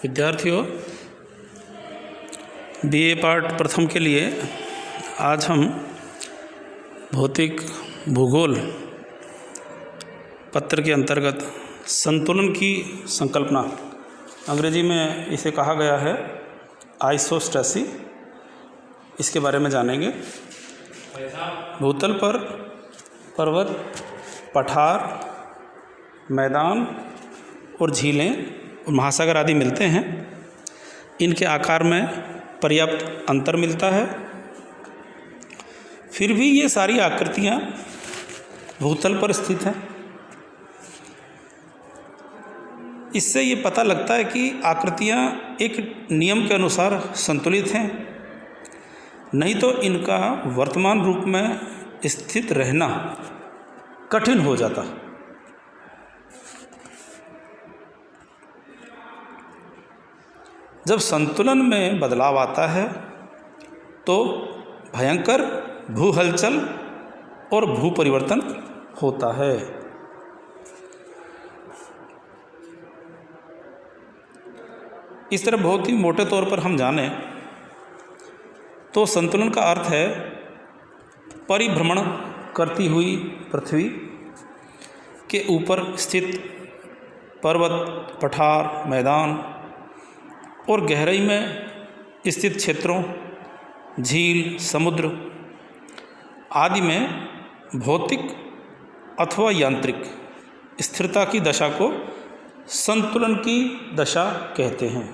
विद्यार्थियों, BA part प्रथम के लिए आज हम भौतिक भूगोल पत्र के अंतर्गत संतुलन की संकल्पना, अंग्रेजी में इसे कहा गया है आइसोस्टेसी, इसके बारे में जानेंगे। भूतल पर पर्वत, पठार, मैदान और झीलें और महासागर आदि मिलते हैं। इनके आकार में पर्याप्त अंतर मिलता है, फिर भी ये सारी आकृतियाँ भूतल पर स्थित हैं। इससे ये पता लगता है कि आकृतियाँ एक नियम के अनुसार संतुलित हैं, नहीं तो इनका वर्तमान रूप में स्थित रहना कठिन हो जाता। जब संतुलन में बदलाव आता है तो भयंकर भू हलचल और भू परिवर्तन होता है। इस तरह बहुत ही मोटे तौर पर हम जानें तो संतुलन का अर्थ है परिभ्रमण करती हुई पृथ्वी के ऊपर स्थित पर्वत, पठार, मैदान और गहराई में स्थित क्षेत्रों, झील, समुद्र आदि में भौतिक अथवा यांत्रिक स्थिरता की दशा को संतुलन की दशा कहते हैं।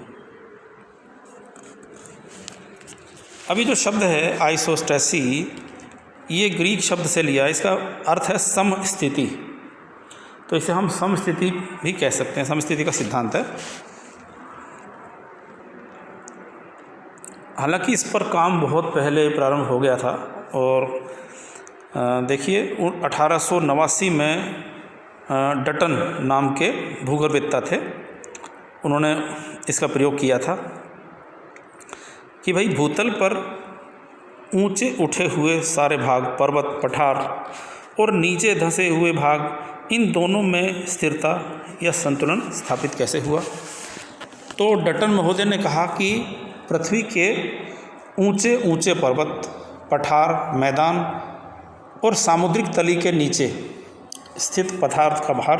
अभी जो शब्द है आइसोस्टेसी, ये ग्रीक शब्द से लिया, इसका अर्थ है समस्थिति, तो इसे हम समस्थिति भी कह सकते हैं। समस्थिति का सिद्धांत है। हालांकि इस पर काम बहुत पहले प्रारंभ हो गया था और देखिए 1889 में डटन नाम के भूगर्भवेत्ता थे, उन्होंने इसका प्रयोग किया था कि भाई भूतल पर ऊंचे उठे हुए सारे भाग, पर्वत, पठार और नीचे धंसे हुए भाग, इन दोनों में स्थिरता या संतुलन स्थापित कैसे हुआ। तो डटन महोदय ने कहा कि पृथ्वी के ऊंचे ऊंचे पर्वत, पठार, मैदान और सामुद्रिक तली के नीचे स्थित पदार्थ का भार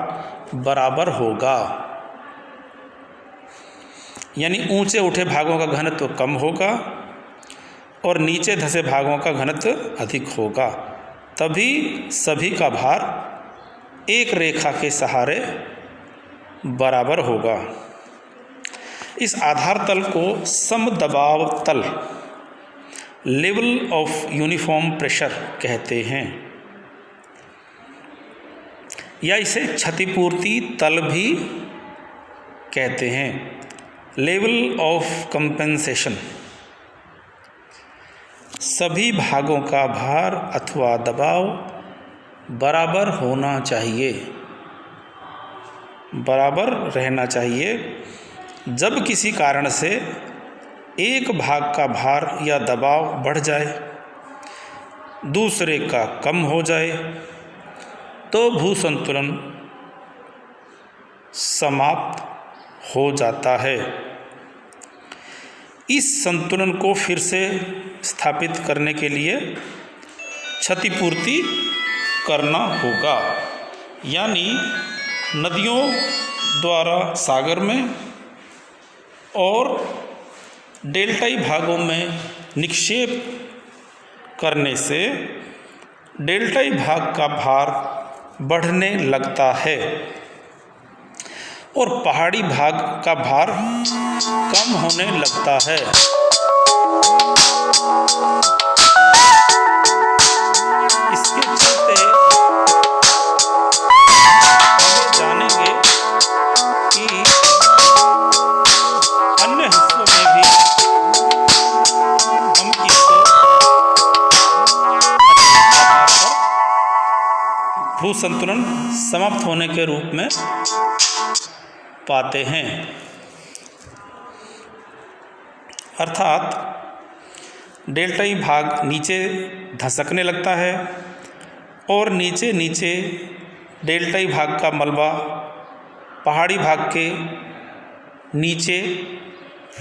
बराबर होगा, यानी ऊंचे उठे भागों का घनत्व कम होगा और नीचे धंसे भागों का घनत्व अधिक होगा, तभी सभी का भार एक रेखा के सहारे बराबर होगा। इस आधार तल को समदबाव तल, लेवल ऑफ यूनिफॉर्म प्रेशर कहते हैं, या इसे क्षतिपूर्ति तल भी कहते हैं, लेवल ऑफ कंपेंसेशन। सभी भागों का भार अथवा दबाव बराबर होना चाहिए, बराबर रहना चाहिए। जब किसी कारण से एक भाग का भार या दबाव बढ़ जाए, दूसरे का कम हो जाए, तो भू संतुलन समाप्त हो जाता है। इस संतुलन को फिर से स्थापित करने के लिए क्षतिपूर्ति करना होगा, यानी नदियों द्वारा सागर में और डेल्टाई भागों में निक्षेप करने से डेल्टाई भाग का भार बढ़ने लगता है और पहाड़ी भाग का भार कम होने लगता है। इसके चलते हम जानेंगे कि अन्य हिस्सों में भी हम इसको आधार पर भू संतुलन समाप्त होने के रूप में पाते हैं। अर्थात डेल्टाई भाग नीचे धसकने लगता है और नीचे नीचे डेल्टाई भाग का मलबा पहाड़ी भाग के नीचे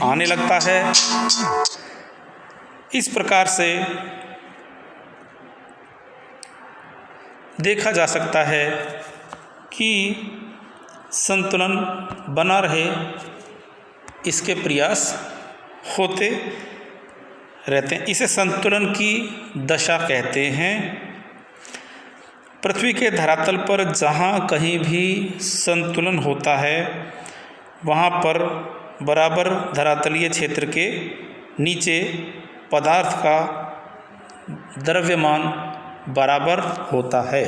आने लगता है। इस प्रकार से देखा जा सकता है कि संतुलन बना रहे, इसके प्रयास होते रहते हैं। इसे संतुलन की दशा कहते हैं। पृथ्वी के धरातल पर जहाँ कहीं भी संतुलन होता है वहाँ पर बराबर धरातलीय क्षेत्र के नीचे पदार्थ का द्रव्यमान बराबर होता है।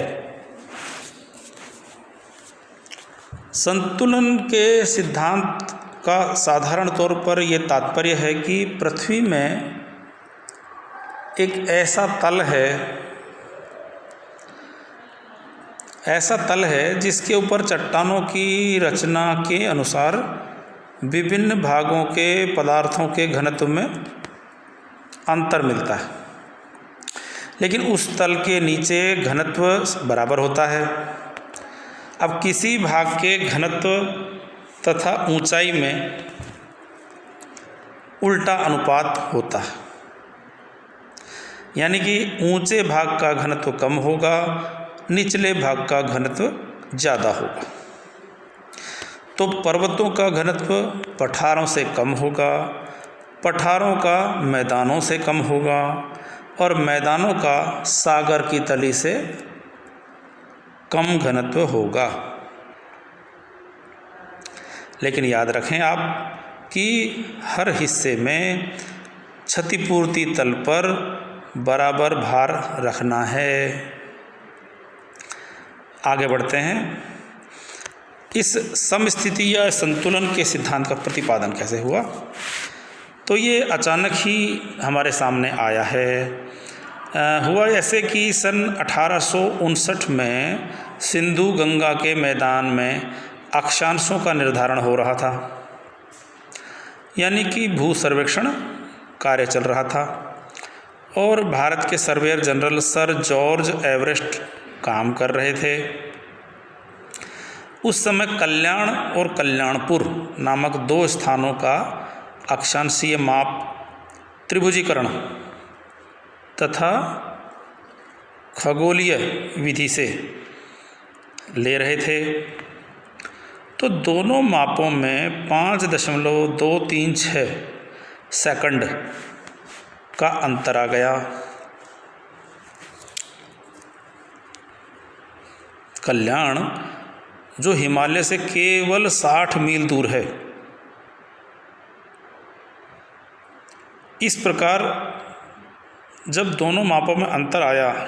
संतुलन के सिद्धांत का साधारण तौर पर यह तात्पर्य है कि पृथ्वी में एक ऐसा तल है जिसके ऊपर चट्टानों की रचना के अनुसार विभिन्न भागों के पदार्थों के घनत्व में अंतर मिलता है, लेकिन उस तल के नीचे घनत्व बराबर होता है। अब किसी भाग के घनत्व तथा ऊंचाई में उल्टा अनुपात होता है, यानी कि ऊंचे भाग का घनत्व कम होगा, निचले भाग का घनत्व ज़्यादा होगा। तो पर्वतों का घनत्व पठारों से कम होगा, पठारों का मैदानों से कम होगा और मैदानों का सागर की तली से कम घनत्व होगा। लेकिन याद रखें आप कि हर हिस्से में क्षतिपूर्ति तल पर बराबर भार रखना है। आगे बढ़ते हैं। इस समस्थिति या संतुलन के सिद्धांत का प्रतिपादन कैसे हुआ? तो ये अचानक ही हमारे सामने आया है। हुआ ऐसे कि सन 1859 में सिंधु गंगा के मैदान में अक्षांशों का निर्धारण हो रहा था, यानी कि भू सर्वेक्षण कार्य चल रहा था और भारत के surveyor general sir George Everest काम कर रहे थे। उस समय कल्याण और कल्याणपुर नामक दो स्थानों का अक्षांशीय माप त्रिभुजीकरण तथा खगोलीय विधि से ले रहे थे। तो दोनों मापों में 5.236 सेकंड का अंतर आ गया। कल्याण जो हिमालय से केवल 60 मील दूर है, इस प्रकार जब दोनों मापों में अंतर आया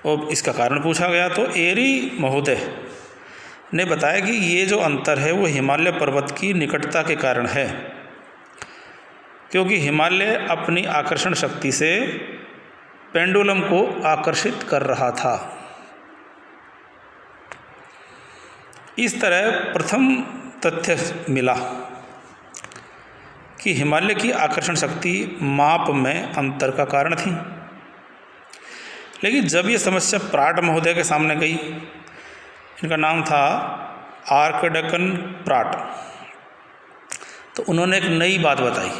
और इसका कारण पूछा गया तो एरी महोदय ने बताया कि ये जो अंतर है वो हिमालय पर्वत की निकटता के कारण है, क्योंकि हिमालय अपनी आकर्षण शक्ति से पेंडुलम को आकर्षित कर रहा था। इस तरह प्रथम तथ्य मिला कि हिमालय की आकर्षण शक्ति माप में अंतर का कारण थी। लेकिन जब ये समस्या प्राट महोदय के सामने गई, इनका नाम था आर्कडकन प्राट, तो उन्होंने एक नई बात बताई।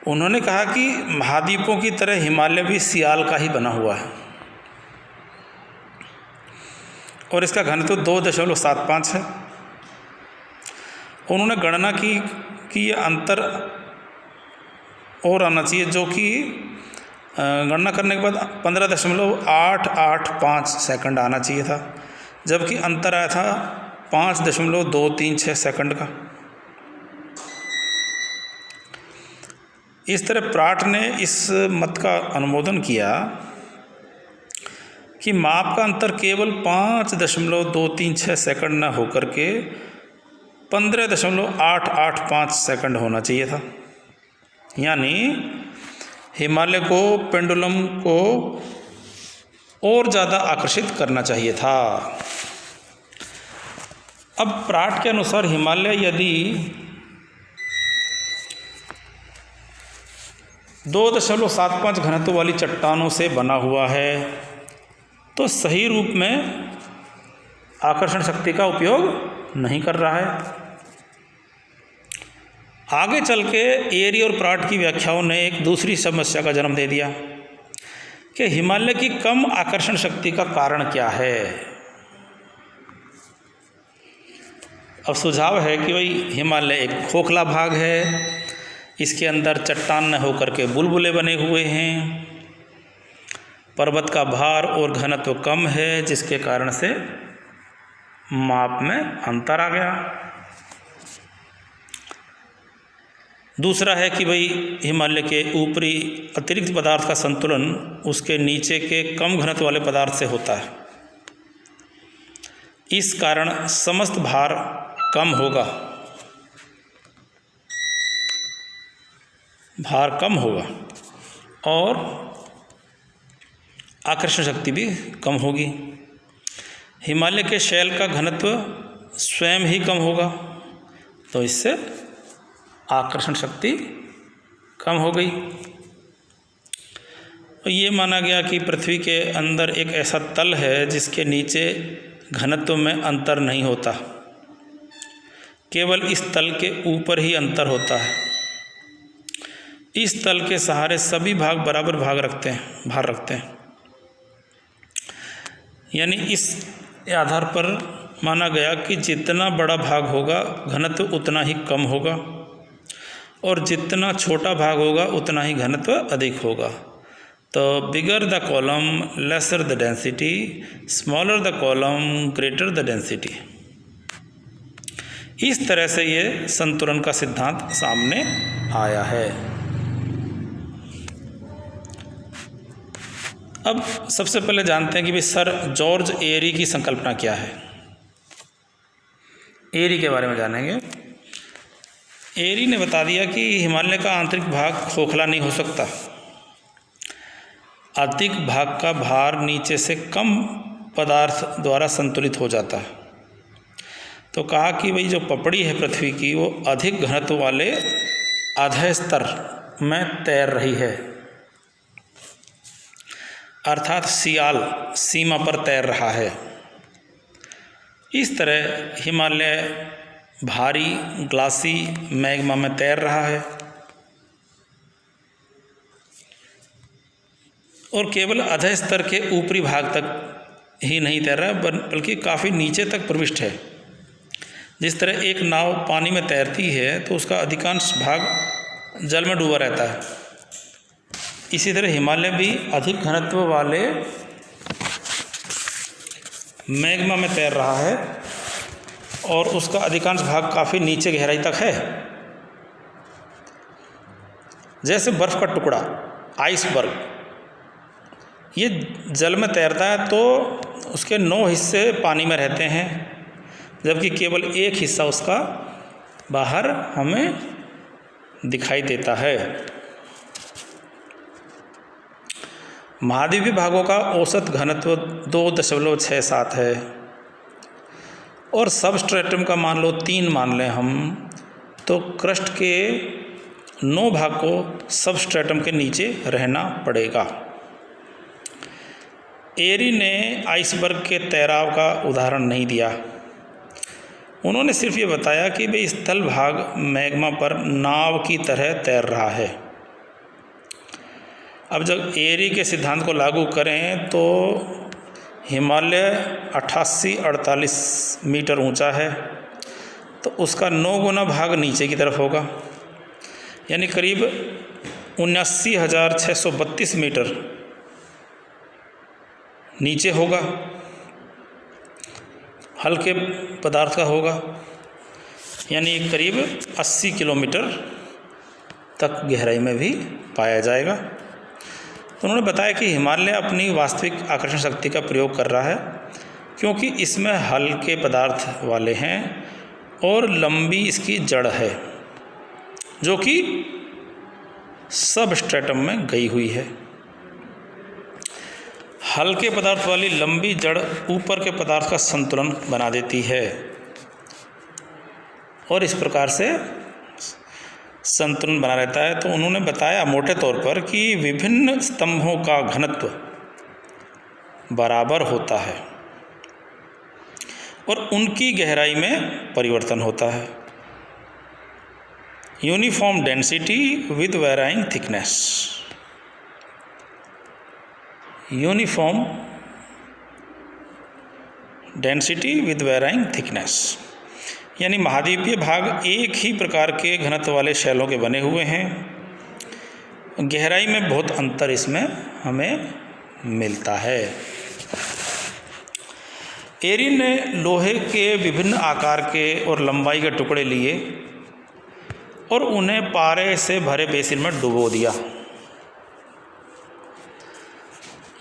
उन्होंने कहा कि महाद्वीपों की तरह हिमालय भी सियाल का ही बना हुआ है और इसका घनत्व 2.75 है। उन्होंने गणना की कि ये अंतर और आना चाहिए, जो कि गणना करने के बाद 15.885 सेकंड आना चाहिए था, जबकि अंतर आया था 5.236 सेकंड का। इस तरह प्राट ने इस मत का अनुमोदन किया कि माप का अंतर केवल 5.236 सेकंड न होकर के 15.885 सेकंड होना चाहिए था, यानी हिमालय को पेंडुलम को और ज़्यादा आकर्षित करना चाहिए था। अब प्राट के अनुसार हिमालय यदि 2.75 घनत्व वाली चट्टानों से बना हुआ है तो सही रूप में आकर्षण शक्ति का उपयोग नहीं कर रहा है। आगे चल के एरी और प्राट की व्याख्याओं ने एक दूसरी समस्या का जन्म दे दिया कि हिमालय की कम आकर्षण शक्ति का कारण क्या है। अब सुझाव है कि भाई हिमालय एक खोखला भाग है, इसके अंदर चट्टान न होकर के बुलबुले बने हुए हैं, पर्वत का भार और घनत्व कम है, जिसके कारण से माप में अंतर आ गया। दूसरा है कि भाई हिमालय के ऊपरी अतिरिक्त पदार्थ का संतुलन उसके नीचे के कम घनत्व वाले पदार्थ से होता है, इस कारण समस्त भार कम होगा, भार कम होगा और आकर्षण शक्ति भी कम होगी। हिमालय के शैल का घनत्व स्वयं ही कम होगा, तो इससे आकर्षण शक्ति कम हो गई। तो ये माना गया कि पृथ्वी के अंदर एक ऐसा तल है जिसके नीचे घनत्व में अंतर नहीं होता, केवल इस तल के ऊपर ही अंतर होता है। इस तल के सहारे सभी भाग बराबर भार रखते हैं। यानी इस आधार पर माना गया कि जितना बड़ा भाग होगा घनत्व उतना ही कम होगा और जितना छोटा भाग होगा उतना ही घनत्व अधिक होगा। तो bigger the column lesser the density, smaller the column greater the density. इस तरह से ये संतुलन का सिद्धांत सामने आया है। अब सबसे पहले जानते हैं कि भाई सर जॉर्ज एरी की संकल्पना क्या है। एरी के बारे में जानेंगे। एरी ने बता दिया कि हिमालय का आंतरिक भाग खोखला नहीं हो सकता, अधिक भाग का भार नीचे से कम पदार्थ द्वारा संतुलित हो जाता है। तो कहा कि भाई जो पपड़ी है पृथ्वी की वो अधिक घनत्व वाले अधः स्तर में तैर रही है, अर्थात सियाल सीमा पर तैर रहा है। इस तरह हिमालय भारी ग्लासी मैग्मा में तैर रहा है और केवल अधः स्तर के ऊपरी भाग तक ही नहीं तैर रहा है बल्कि काफ़ी नीचे तक प्रविष्ट है। जिस तरह एक नाव पानी में तैरती है तो उसका अधिकांश भाग जल में डूबा रहता है, इसी तरह हिमालय भी अधिक घनत्व वाले मैग्मा में तैर रहा है और उसका अधिकांश भाग काफ़ी नीचे गहराई तक है। जैसे बर्फ़ का टुकड़ा आइसबर्ग, ये जल में तैरता है तो उसके 9 हिस्से पानी में रहते हैं, जबकि केवल एक हिस्सा उसका बाहर हमें दिखाई देता है। महाद्वीपीय भागों का औसत घनत्व 2.67 है और सबस्ट्रेटम का मान लो 3 मान लें हम, तो क्रस्ट के 9 भाग को सबस्ट्रेटम के नीचे रहना पड़ेगा। एरी ने आइसबर्ग के तैराव का उदाहरण नहीं दिया, उन्होंने सिर्फ ये बताया कि भाई स्थल भाग मैग्मा पर नाव की तरह तैर रहा है। अब जब एरी के सिद्धांत को लागू करें तो हिमालय 88-48 मीटर ऊंचा है, तो उसका 9 गुना भाग नीचे की तरफ होगा, यानी करीब 79,632 मीटर नीचे होगा, हल्के पदार्थ का होगा, यानी करीब 80 किलोमीटर तक गहराई में भी पाया जाएगा। तो उन्होंने बताया कि हिमालय अपनी वास्तविक आकर्षण शक्ति का प्रयोग कर रहा है क्योंकि इसमें हल्के पदार्थ वाले हैं और लंबी इसकी जड़ है जो कि सबस्ट्रेटम में गई हुई है। हल्के पदार्थ वाली लंबी जड़ ऊपर के पदार्थ का संतुलन बना देती है और इस प्रकार से संतुलन बना रहता है। तो उन्होंने बताया मोटे तौर पर कि विभिन्न स्तंभों का घनत्व बराबर होता है और उनकी गहराई में परिवर्तन होता है। Uniform density with varying thickness. Uniform density with varying thickness यानी महाद्वीपीय भाग एक ही प्रकार के घनत्व वाले शैलों के बने हुए हैं। गहराई में बहुत अंतर इसमें हमें मिलता है। एरिन ने लोहे के विभिन्न आकार के और लंबाई के टुकड़े लिए और उन्हें पारे से भरे बेसिन में डुबो दिया।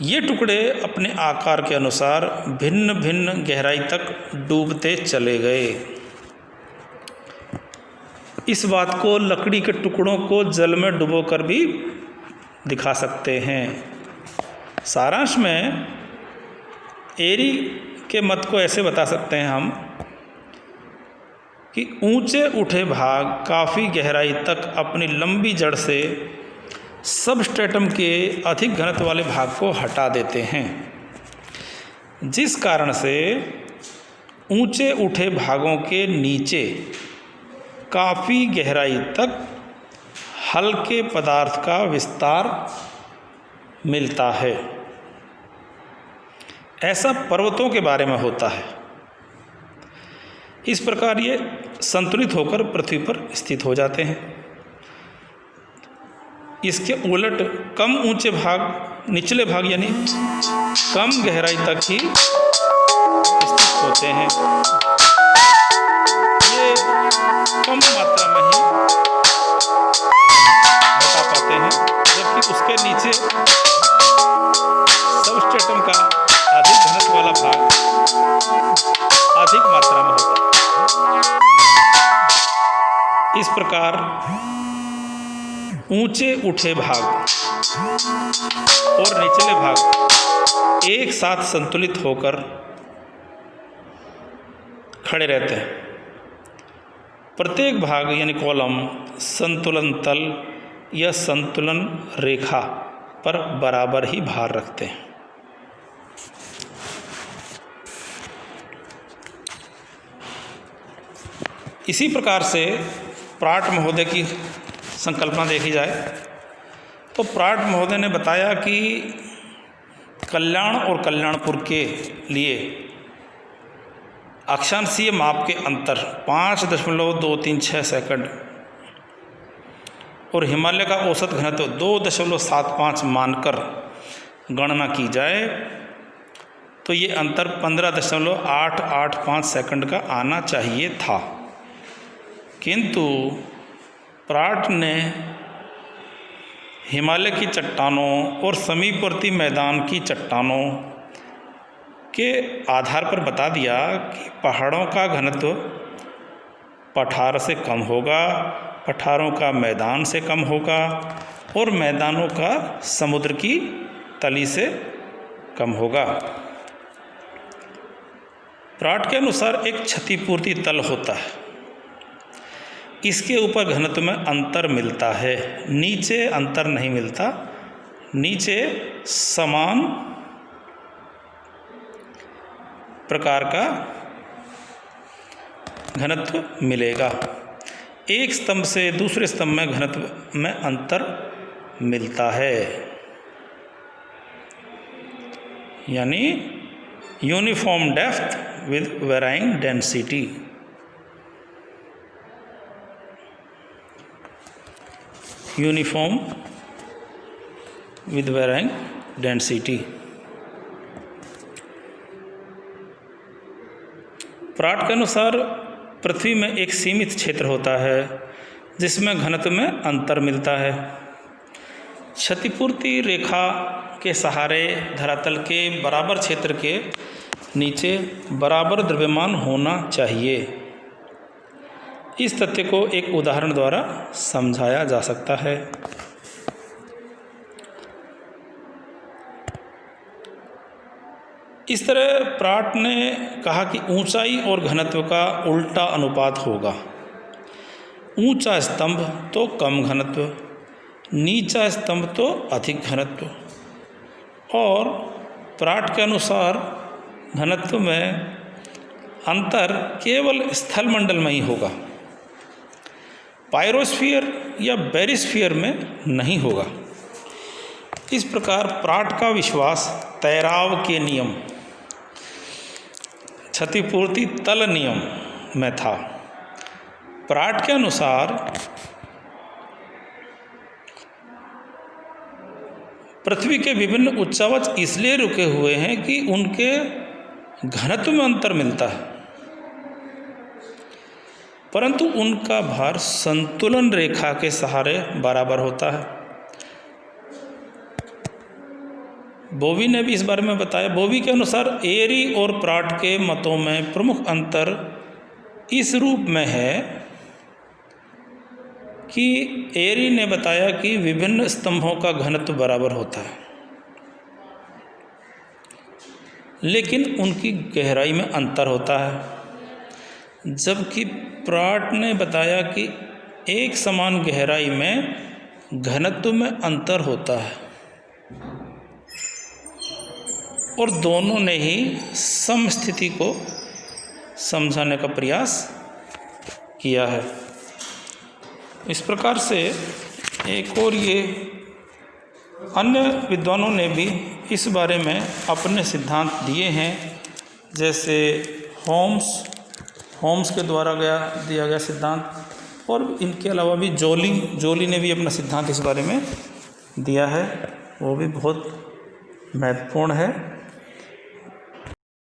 ये टुकड़े अपने आकार के अनुसार भिन्न भिन्न गहराई तक डूबते चले गए। इस बात को लकड़ी के टुकड़ों को जल में डुबोकर भी दिखा सकते हैं। सारांश में एरी के मत को ऐसे बता सकते हैं हम कि ऊंचे उठे भाग काफ़ी गहराई तक अपनी लंबी जड़ से सबस्ट्रेटम के अधिक घनत्व वाले भाग को हटा देते हैं, जिस कारण से ऊंचे उठे भागों के नीचे काफ़ी गहराई तक हल्के पदार्थ का विस्तार मिलता है। ऐसा पर्वतों के बारे में होता है। इस प्रकार ये संतुलित होकर पृथ्वी पर स्थित हो जाते हैं। इसके उलट कम ऊंचे भाग, निचले भाग यानी कम गहराई तक ही स्थित होते हैं। ये कम मात्रा में ही बता पाते हैं, जबकि उसके नीचे सबस्ट्रेटम का अधिक घनत्व वाला भाग अधिक मात्रा में होता है। इस प्रकार ऊंचे उठे भाग और निचले भाग एक साथ संतुलित होकर खड़े रहते हैं। प्रत्येक भाग यानी कॉलम संतुलन तल या संतुलन रेखा पर बराबर ही भार रखते हैं। इसी प्रकार से प्राट महोदय की संकल्पना देखी जाए तो प्राट महोदय ने बताया कि कल्याण और कल्याणपुर के लिए अक्षांशीय माप के अंतर 5.236 सेकंड और हिमालय का औसत घनत्व 2.75 मानकर गणना की जाए तो ये अंतर 15.885 सेकंड का आना चाहिए था। किंतु प्राट ने हिमालय की चट्टानों और समीपवर्ती मैदान की चट्टानों के आधार पर बता दिया कि पहाड़ों का घनत्व पठार से कम होगा, पठारों का मैदान से कम होगा और मैदानों का समुद्र की तली से कम होगा। प्राट के अनुसार एक क्षतिपूर्ति तल होता है, इसके ऊपर घनत्व में अंतर मिलता है, नीचे अंतर नहीं मिलता। नीचे समान प्रकार का घनत्व मिलेगा। एक स्तंभ से दूसरे स्तंभ में घनत्व में अंतर मिलता है, यानी uniform depth with varying density. Uniform with varying density. Pratt के अनुसार पृथ्वी में एक सीमित क्षेत्र होता है जिसमें घनत्व में अंतर मिलता है। क्षतिपूर्ति रेखा के सहारे धरातल के बराबर क्षेत्र के नीचे बराबर द्रव्यमान होना चाहिए। इस तथ्य को एक उदाहरण द्वारा समझाया जा सकता है। इस तरह प्राट ने कहा कि ऊंचाई और घनत्व का उल्टा अनुपात होगा। ऊंचा स्तंभ तो कम घनत्व, नीचा स्तंभ तो अधिक घनत्व। और प्राट के अनुसार घनत्व में अंतर केवल स्थल मंडल में ही होगा, पायरोस्फीयर या बैरिस्फीयर में नहीं होगा। इस प्रकार प्राट का विश्वास तैराव के नियम, क्षतिपूर्ति तल नियम में था। प्राट के अनुसार पृथ्वी के विभिन्न उच्चावच इसलिए रुके हुए हैं कि उनके घनत्व में अंतर मिलता है, परंतु उनका भार संतुलन रेखा के सहारे बराबर होता है। बोवी ने भी इस बारे में बताया। बोवी के अनुसार एरी और प्राट के मतों में प्रमुख अंतर इस रूप में है कि एरी ने बताया कि विभिन्न स्तंभों का घनत्व बराबर होता है, लेकिन उनकी गहराई में अंतर होता है, जबकि प्राट ने बताया कि एक समान गहराई में घनत्व में अंतर होता है और दोनों ने ही समस्थिति को समझाने का प्रयास किया है। इस प्रकार से एक और ये अन्य विद्वानों ने भी इस बारे में अपने सिद्धांत दिए हैं, जैसे होम्स के द्वारा दिया गया सिद्धांत, और इनके अलावा भी जोली ने भी अपना सिद्धांत इस बारे में दिया है, वो भी बहुत महत्वपूर्ण है।